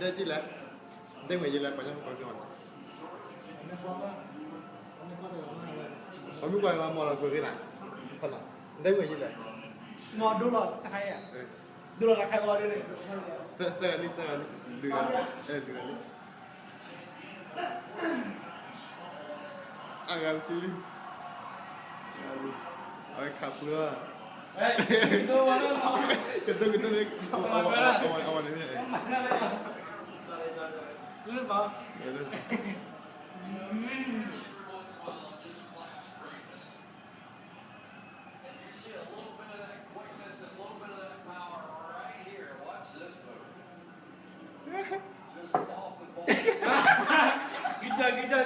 đây chỉ là đây người gì là bao nhiêu bao nhiêu không biết quay mà mò là cười cái nào không là đây người gì là mò đu lọt hay à đu lọt hay mò đây này xe đi đưa đi agak sini ay kapura itu mana gitu awan ini lu bang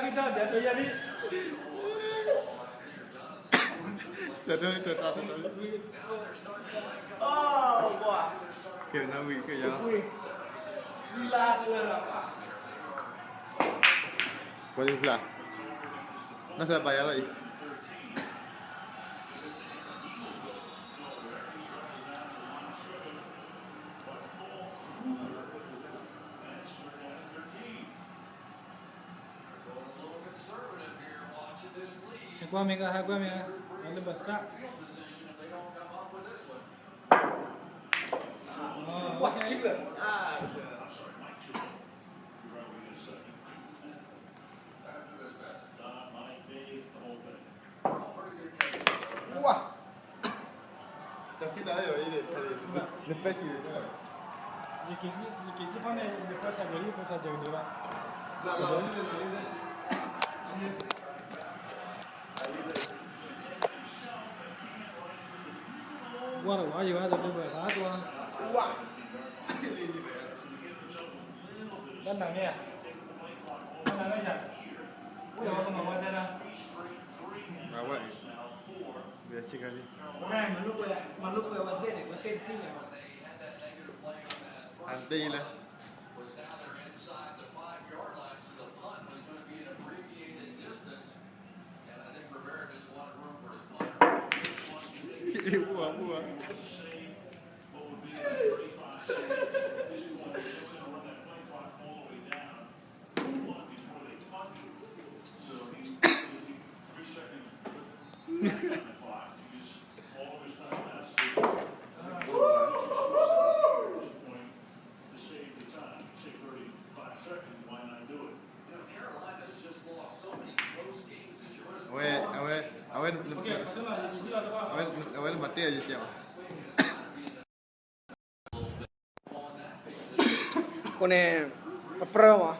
kita jatuh jadi jatuh oh wah kiểu nào bị kiểu gì gila gila bao nhiêu là nó sẽ bay lại hai qua mega sampai besar wah gila wah chắc chắn là rồi đấy nó phải chịu đấy cái gì phong này phải sao chơi được đó rồi qua rồi quá nhiều rồi bây giờ đá qua wow bên nào nghe bên nào đây nhỉ ui dồi con mồi đây đâu à vậy bây giờ Singer đi này mà lúc về vấn đề này vấn đề tin nhỉ anh đi này mua Awen mati aja siapa? Con này pro mà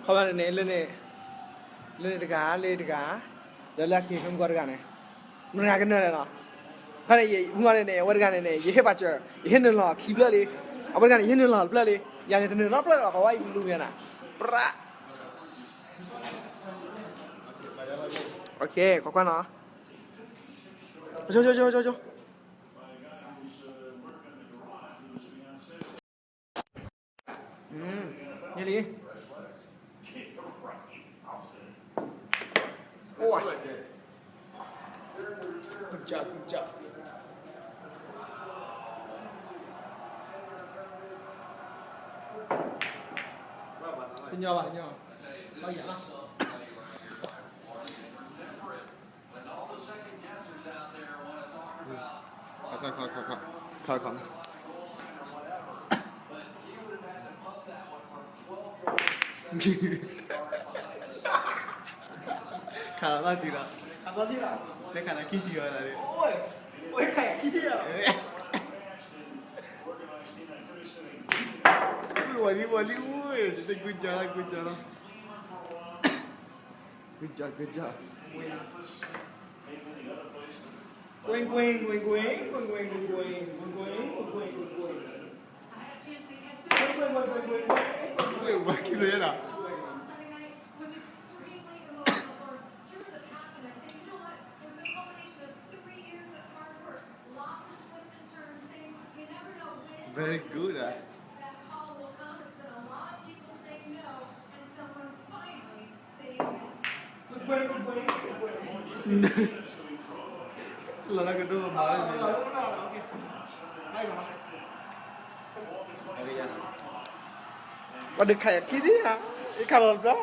không phải này lên được cá rồi là khi không có được này nó ra cái nơi này nó cái này gì mua này qua cái này gì hết bắt chưa hết nơi là khi bữa đi ở cái này hết nơi là bữa đi giờ này nơi nó bữa là có ai luôn vậy nè pra ok có quan nó cho như đi ôi good job Tin nhau bao giờ đó khỏi khá là gì đó cái khả năng khi chịu là đi ôi khỏe khi chịu ui ui good job quên mà cái này là very good at là cái đôi mà What the kayak kiri ha? Kalau dah.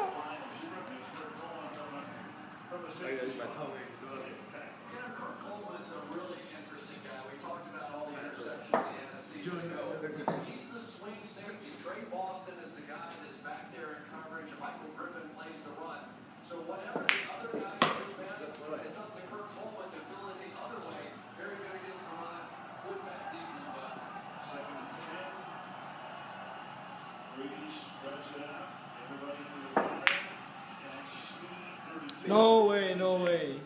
No way, no way.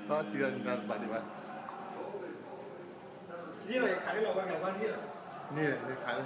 Đó chỉ cần bạn đi bạn. Đi rồi khải rồi bạn gặp đi rồi. Nè, nè khải đây.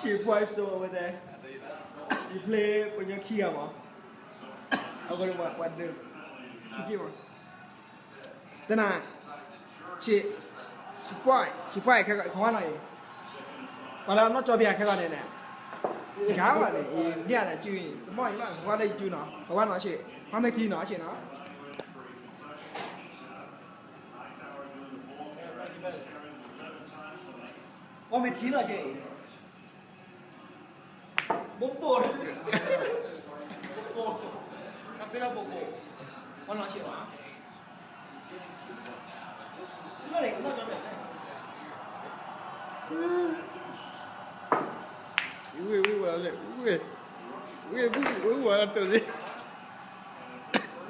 She plays over there. You play when you're here, ma. I go to what do? Keep on. Then she play cái gọi khó này. Còn là nó cho bia cái con này nè. Gáo à này, bia này chui, mọi người qua đây chui nó, qua nó chị, qua mấy khi nó chị nó. Qua mấy khi nó chị. Bốc bột. Nó biết là bốc bột. Qua nó chị nó. Nó này cũng nó cho bia này. Ui, từ đi.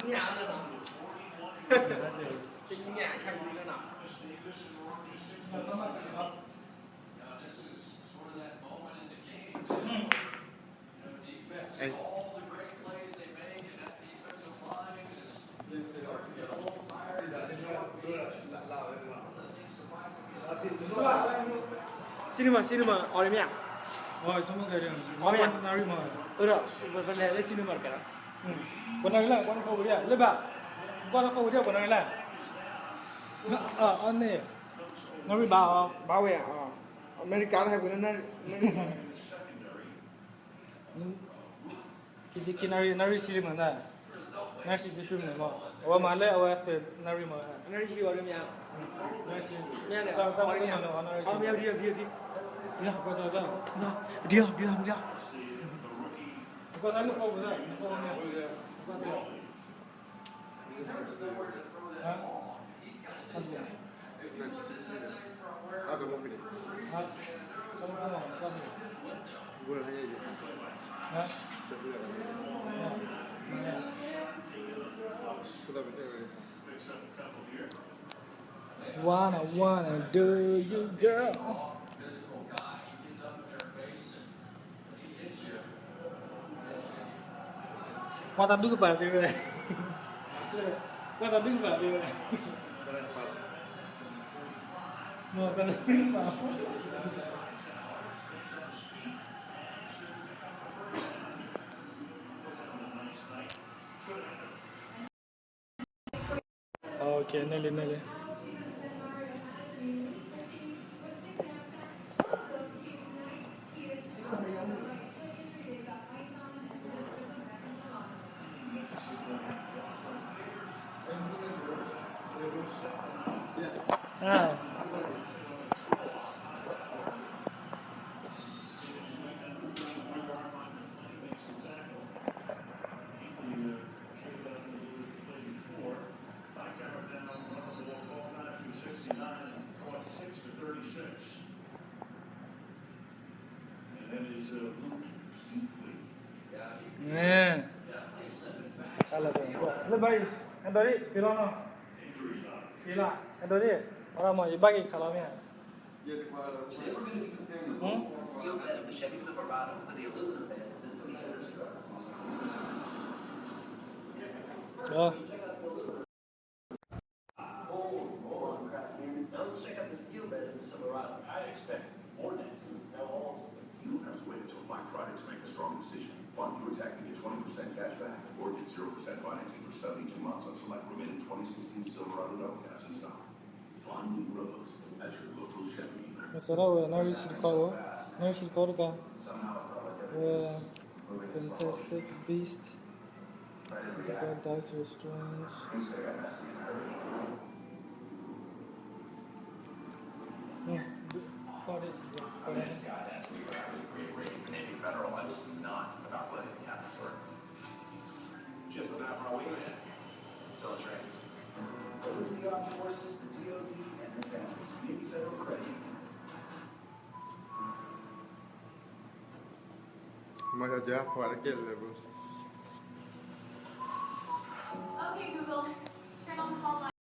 Nhà nữa nào. Nhà chẳng nữa nào. Anh. Cinema, और में और cuma kerja. और में Nari mah. और ले cinema कर रहा Kau nak kau nak dia. Lepas. Kau nak dia kau nak anh Nari bao. bao vậy à American hay của nó Kisi nari siri mana? Nari siri pun mana? Awak malah awak fe nari mah. nó đi vào đây Nari siri. nhà này Tahu ở nhà mana nari ở siri. nhà đi Ya, kau tahu tak? đi Kau selalu kau betul, kau ni. Hah? Asal. Ada mau pilih. Hah? Kamu kau kau. Boleh saja je. Hah? Jadi apa? Ya. Sudah betul. Wanna do you girl. Kau tak dulu apa dia? Kau tak dulu apa dia? Mau kan apa? Okay, nele. Ah. Nah. Kalau tu. Lebih. Yang tadi, pilih mana? ဒီလားအဲ့တော့ဒီဘာမှရပါကိခလာမြန် Ieri guarda, Today we're going to be comparing the wood steel bed of the Chevy Silverado to the aluminum bed of this competitor's truck. ဟော Now let's check out the steel bed of the Silverado. I expect more dancing. No holes. You don't have to wait until Black Friday to make a strong decision. Fund your attack and get 20% cash back, or get 0% financing for 72 months on select remaining 2016 Silverado double cabs in stock. Fund new roads at your local Chevy dealer. ဆိုတော့နောက်ရှိကောနောက်ရှိကောက fantastic beast Doctor Strange This guy has to be back with great rating for Navy Federal. I was not about letting the captains work. Just about how we went. Still a train. Open to the armed forces, the DOD, and their families. Navy Federal Credit Union. ma già guarda che level. Okay, Google, turn on the hall light.